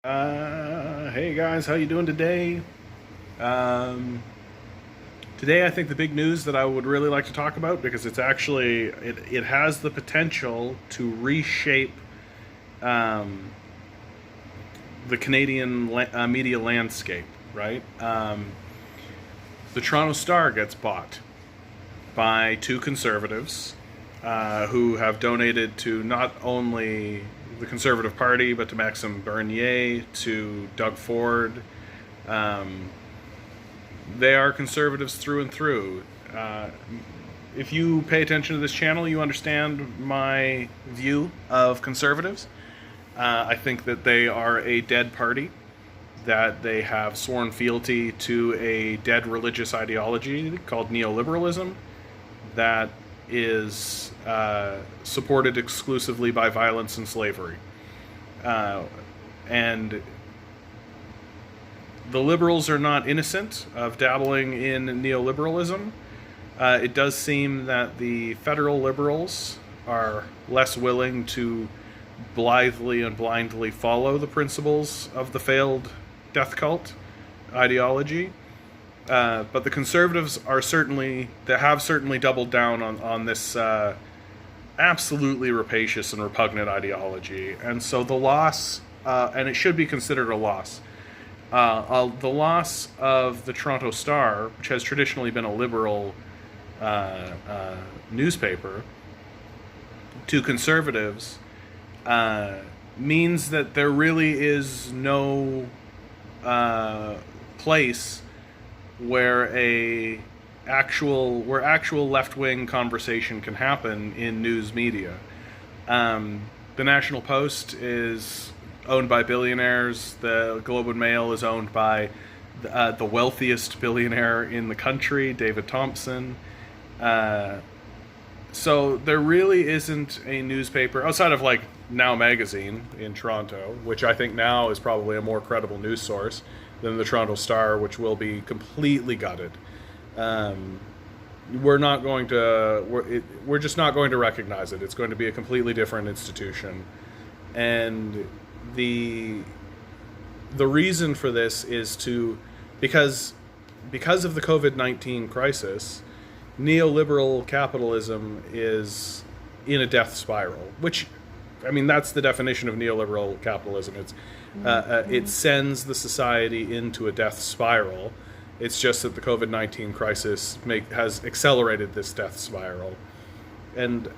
Hey guys, how you doing today? Um, Today I think the big news that I would really like to talk about, because it has the potential to reshape um, the Canadian media landscape. Right? The Toronto Star gets bought by two conservatives who have donated to not only the Conservative Party but to Maxime Bernier, to Doug Ford. Um, they are conservatives through and through. Uh, if you pay attention to this channel, you understand my view of conservatives. I think that they are a dead party, that they have sworn fealty to a dead religious ideology called neoliberalism that is supported exclusively by violence and slavery. And the liberals are not innocent of dabbling in neoliberalism. It does seem that the federal liberals are less willing to blithely and blindly follow the principles of the failed death cult ideology. But the conservatives have certainly doubled down on this absolutely rapacious and repugnant ideology. And so the loss, and it should be considered a loss, the loss of the Toronto Star, which has traditionally been a liberal newspaper, to conservatives, means that there really is no place where actual left wing conversation can happen in news media. The National Post is owned by billionaires. The Globe and Mail is owned by the wealthiest billionaire in the country, David Thompson. So there really isn't a newspaper outside of like Now Magazine in Toronto, which I think now is probably a more credible news source than the Toronto Star, which will be completely gutted. Um, we're just not going to recognize it. It's going to be a completely different institution, and the the reason for this is because of the COVID-19 crisis, neoliberal capitalism is in a death spiral, which, I mean, that's the definition of neoliberal capitalism. It sends the society into a death spiral. It's just that the COVID-19 crisis has accelerated this death spiral, and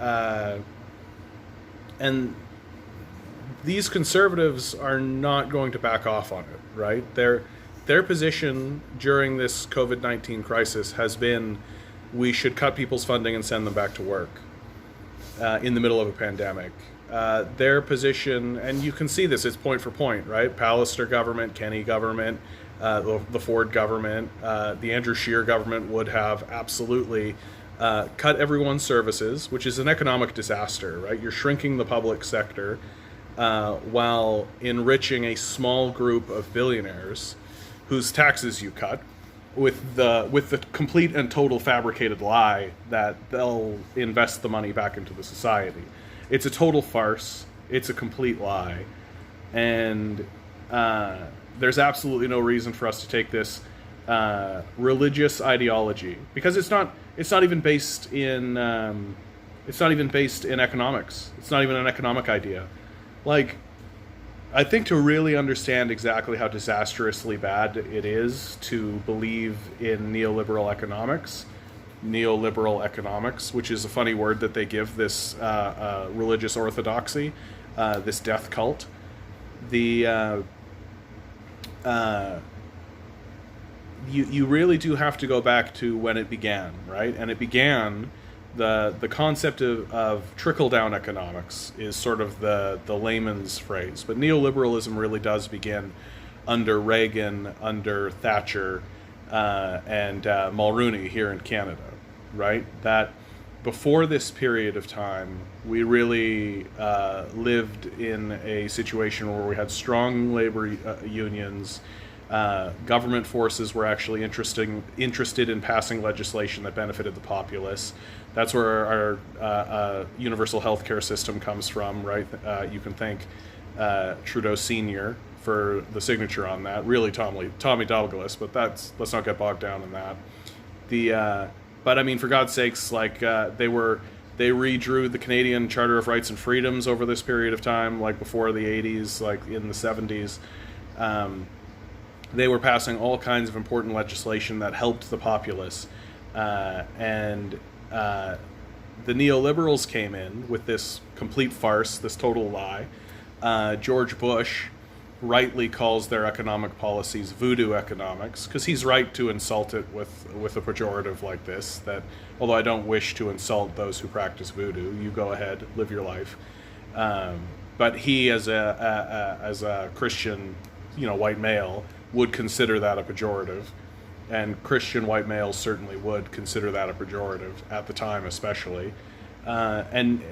and these conservatives are not going to back off on it. Right? Their position during this COVID-19 crisis has been, we should cut people's funding and send them back to work in the middle of a pandemic. Their position, and you can see this, it's point for point, right? Pallister government, Kenney government, the Ford government, the Andrew Scheer government would have absolutely cut everyone's services, which is an economic disaster, right? You're shrinking the public sector while enriching a small group of billionaires whose taxes you cut, with the complete and total fabricated lie that they'll invest the money back into the society. It's a total farce. It's a complete lie, and there's absolutely no reason for us to take this religious ideology, because it's not even based in economics. It's not even an economic idea. Like, I think to really understand exactly how disastrously bad it is to believe in neoliberal economics, which is a funny word that they give this religious orthodoxy, this death cult. The you really do have to go back to when it began, right? And it began, the concept of trickle down economics is sort of the layman's phrase, but neoliberalism really does begin under Reagan, under Thatcher, and Mulroney here in Canada, right? That before this period of time, we really lived in a situation where we had strong labor unions. Government forces were actually interested in passing legislation that benefited the populace. That's where our universal health care system comes from, right? You can thank Trudeau Sr. for the signature on that. Really, Tommy Douglas, but let's not get bogged down in that. But I mean, for God's sakes, like they redrew the Canadian Charter of Rights and Freedoms over this period of time, like before the 80s, like in the 70s. They were passing all kinds of important legislation that helped the populace, and the neoliberals came in with this complete farce, this total lie. George Bush rightly calls their economic policies voodoo economics, because he's right to insult it with a pejorative like this, that although I don't wish to insult those who practice voodoo, you go ahead, live your life. But he, as a Christian, white male, would consider that a pejorative. And Christian white males certainly would consider that a pejorative, at the time especially. And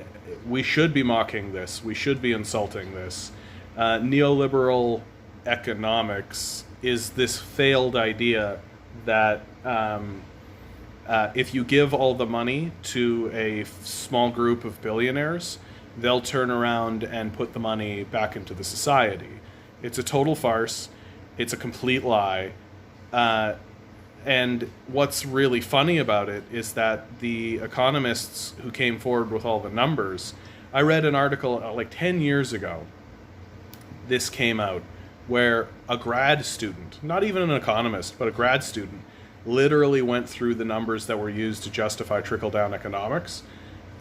we should be mocking this. We should be insulting this. Neoliberal economics is this failed idea that if you give all the money to a small group of billionaires, they'll turn around and put the money back into the society. It's a total farce. It's a complete lie. And what's really funny about it is that the economists who came forward with all the numbers, I read an article like 10 years ago, this came out, where a grad student, not even an economist, but a grad student, literally went through the numbers that were used to justify trickle-down economics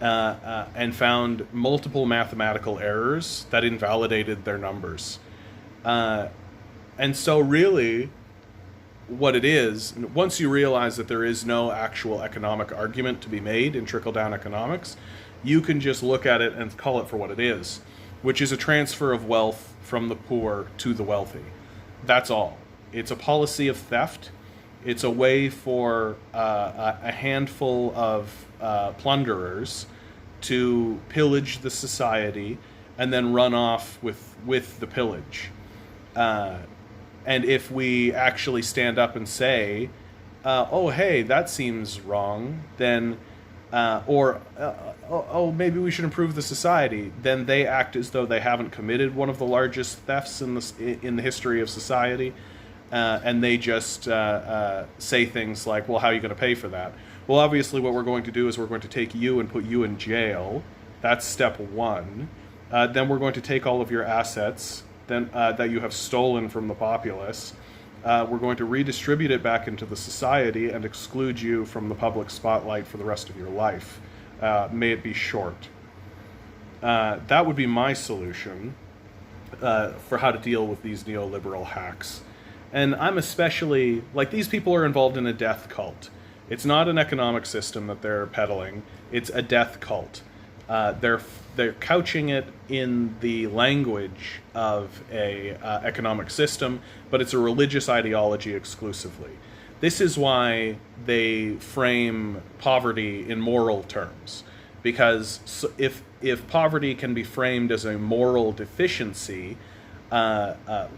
and found multiple mathematical errors that invalidated their numbers. And so really, what it is, once you realize that there is no actual economic argument to be made in trickle-down economics, you can just look at it and call it for what it is, which is a transfer of wealth from the poor to the wealthy. That's all. It's a policy of theft. It's a way for a handful of plunderers to pillage the society and then run off with the pillage. And if we actually stand up and say, oh, hey, that seems wrong, then, maybe we should improve the society, then they act as though they haven't committed one of the largest thefts in the history of society, and they just say things like, well, how are you going to pay for that? Well, obviously what we're going to do is we're going to take you and put you in jail. That's step one. Then we're going to take all of your assets that you have stolen from the populace. We're going to redistribute it back into the society and exclude you from the public spotlight for the rest of your life. May it be short. That would be my solution for how to deal with these neoliberal hacks. And I'm especially, like, these people are involved in a death cult. It's not an economic system that they're peddling. It's a death cult. They're couching it in the language of a economic system, but it's a religious ideology exclusively. This is why they frame poverty in moral terms, because if poverty can be framed as a moral deficiency, then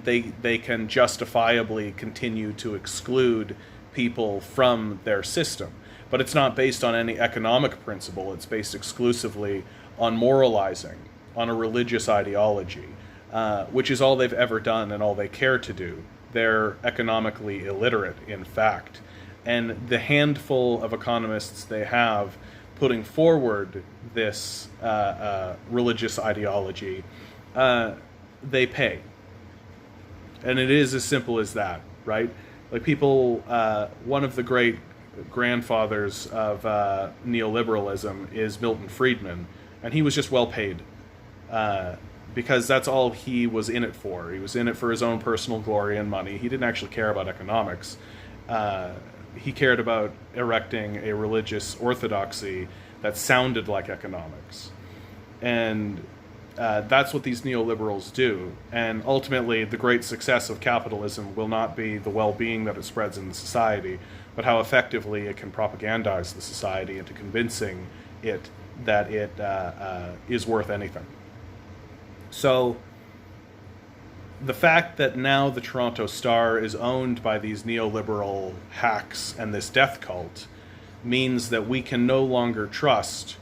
they can justifiably continue to exclude people from their system. But it's not based on any economic principle. It's based exclusively on moralizing, on a religious ideology, which is all they've ever done and all they care to do. They're economically illiterate, in fact. And the handful of economists they have putting forward this religious ideology, they pay. And it is as simple as that, right? Like people, one of the great grandfathers of neoliberalism is Milton Friedman, and he was just well paid because that's all he was in it for. He was in it for his own personal glory and money. He didn't actually care about economics. He cared about erecting a religious orthodoxy that sounded like economics. And that's what these neoliberals do. And ultimately, the great success of capitalism will not be the well-being that it spreads in the society, but how effectively it can propagandize the society into convincing it that it is worth anything. So the fact that now the Toronto Star is owned by these neoliberal hacks and this death cult means that we can no longer trust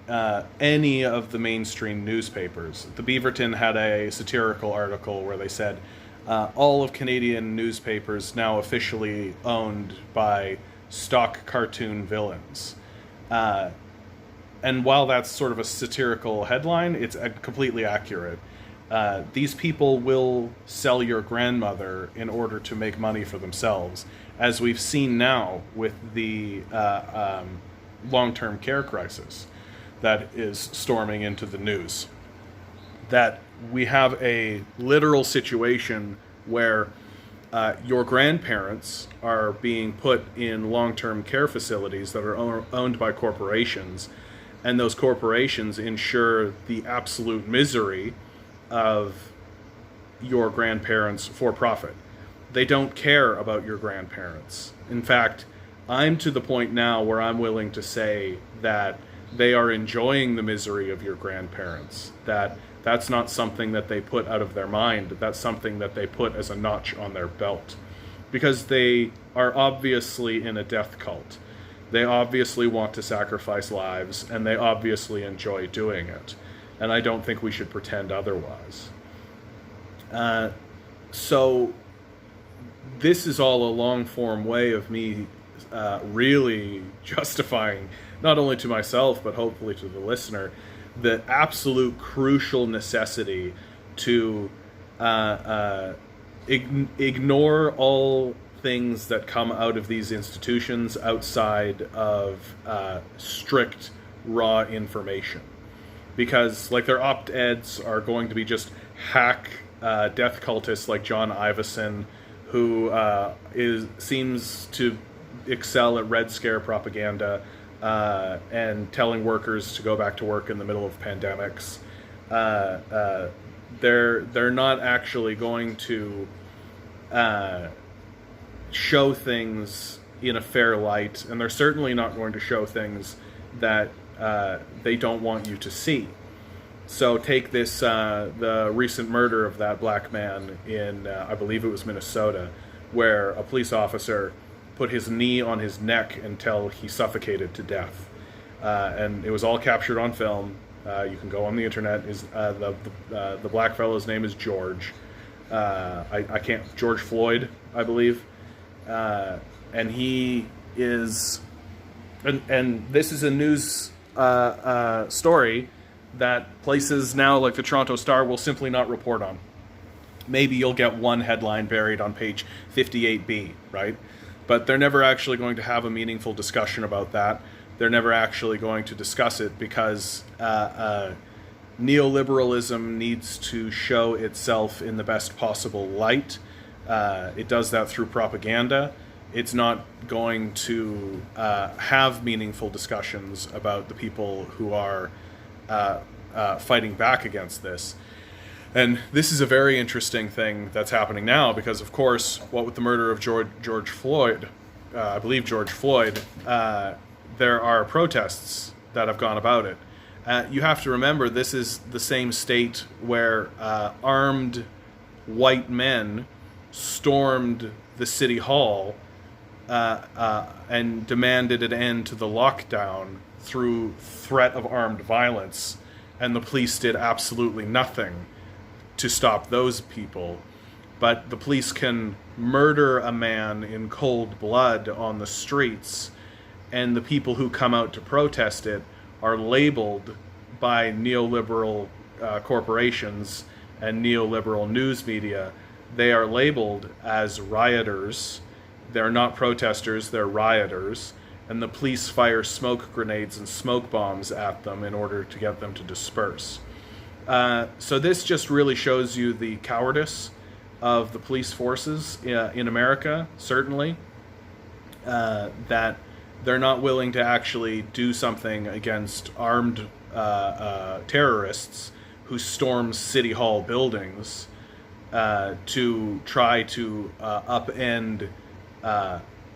any of the mainstream newspapers. The Beaverton had a satirical article where they said all of Canadian newspapers now officially owned by stock cartoon villains. And while that's sort of a satirical headline, it's completely accurate. These people will sell your grandmother in order to make money for themselves, as we've seen now with the long-term care crisis that is storming into the news. That we have a literal situation where your grandparents are being put in long-term care facilities that are owned by corporations, and those corporations ensure the absolute misery of your grandparents for profit. They don't care about your grandparents. In fact, I'm to the point now where I'm willing to say that they are enjoying the misery of your grandparents. That's not something that they put out of their mind. That's something that they put as a notch on their belt. Because they are obviously in a death cult. They obviously want to sacrifice lives, and they obviously enjoy doing it. And I don't think we should pretend otherwise. So this is all a long-form way of me really justifying, not only to myself, but hopefully to the listener, the absolute crucial necessity to ignore all things that come out of these institutions outside of strict, raw information. Because, like, their op-eds are going to be just hack death cultists like John Ivison, who seems to excel at Red Scare propaganda and telling workers to go back to work in the middle of pandemics. They're not actually going to show things in a fair light, and they're certainly not going to show things that they don't want you to see. So take this, the recent murder of that black man in, I believe it was Minnesota, where a police officer put his knee on his neck until he suffocated to death. And it was all captured on film. You can go on the internet. The black fellow's name is George. George Floyd, I believe. And he is, and this is a news story that places now like the Toronto Star will simply not report on. Maybe you'll get one headline buried on page 58B, right? But they're never actually going to have a meaningful discussion about that. They're never actually going to discuss it because neoliberalism needs to show itself in the best possible light. It does that through propaganda. It's not going to have meaningful discussions about the people who are fighting back against this. And this is a very interesting thing that's happening now because, of course, what with the murder of George Floyd, I believe George Floyd, there are protests that have gone about it. You have to remember this is the same state where armed white men stormed the city hall and demanded an end to the lockdown through threat of armed violence, and the police did absolutely nothing to stop those people. But the police can murder a man in cold blood on the streets, and the people who come out to protest it are labeled by neoliberal corporations and neoliberal news media. They are labeled as rioters. They're not protesters, they're rioters. And the police fire smoke grenades and smoke bombs at them in order to get them to disperse. So this just really shows you the cowardice of the police forces in America, certainly, that they're not willing to actually do something against armed terrorists who storm City Hall buildings to try to upend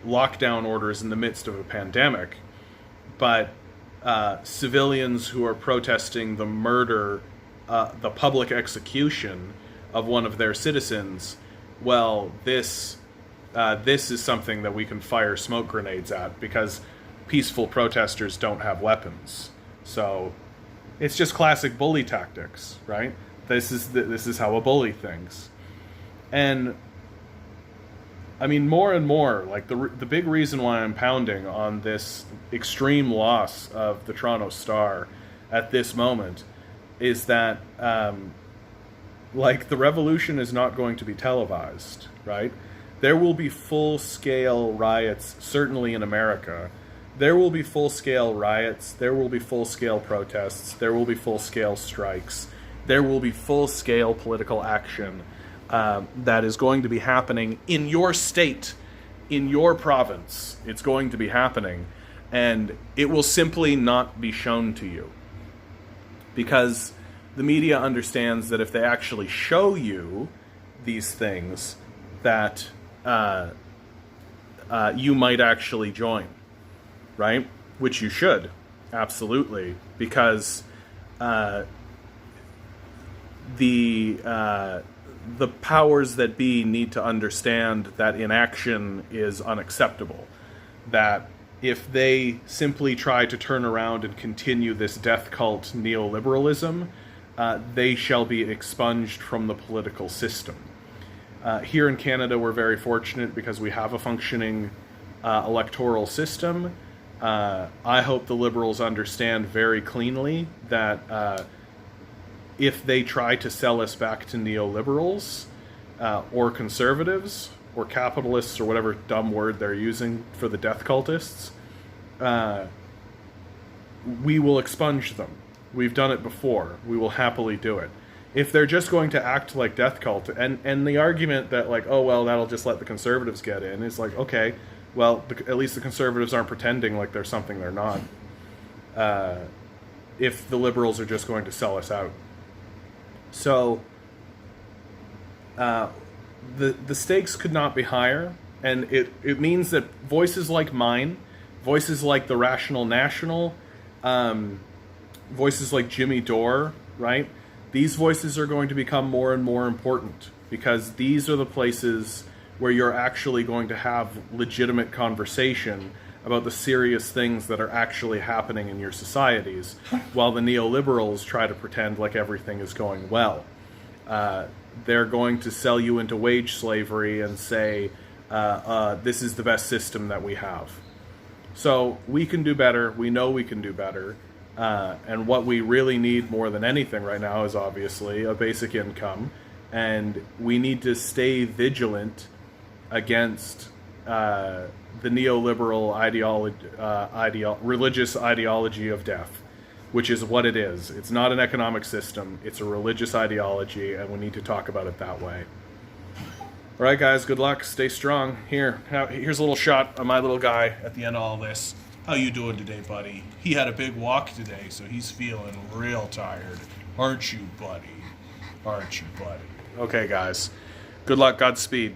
lockdown orders in the midst of a pandemic. But civilians who are protesting the murder, the public execution of one of their citizens, well, this is something that we can fire smoke grenades at because peaceful protesters don't have weapons. So it's just classic bully tactics, right? This is how a bully thinks. And I mean, more and more, like the big reason why I'm pounding on this extreme loss of the Toronto Star at this moment is that like the revolution is not going to be televised, right? There will be full-scale riots, certainly in America. There will be full-scale riots, there will be full-scale protests, there will be full-scale strikes, there will be full-scale political action that is going to be happening in your state, in your province. It's going to be happening, and it will simply not be shown to you. Because the media understands that if they actually show you these things, that you might actually join, right? Which you should, absolutely, because the powers that be need to understand that inaction is unacceptable. That if they simply try to turn around and continue this death cult neoliberalism, they shall be expunged from the political system. Here in Canada, we're very fortunate because we have a functioning electoral system. I hope the Liberals understand very cleanly that if they try to sell us back to neoliberals or conservatives or capitalists or whatever dumb word they're using for the death cultists, we will expunge them. We've done it before. We will happily do it. If they're just going to act like death cult, and the argument that like, oh, well, that'll just let the conservatives get in, is like, okay, well, at least the conservatives aren't pretending like they're something they're not. If the liberals are just going to sell us out. So, the stakes could not be higher, and it means that voices like mine, voices like the Rational National, voices like Jimmy Dore, right? These voices are going to become more and more important because these are the places where you're actually going to have legitimate conversation about the serious things that are actually happening in your societies, while the neoliberals try to pretend like everything is going well. They're going to sell you into wage slavery and say, this is the best system that we have. So we can do better. We know we can do better. And what we really need more than anything right now is obviously a basic income. And we need to stay vigilant against the neoliberal religious ideology of death, which is what it is. It's not an economic system. It's a religious ideology, and we need to talk about it that way. All right, guys, good luck. Stay strong. Here's a little shot of my little guy at the end of all this. How you doing today, buddy? He had a big walk today, so he's feeling real tired. Aren't you, buddy? Aren't you, buddy? Okay, guys. Good luck. Godspeed.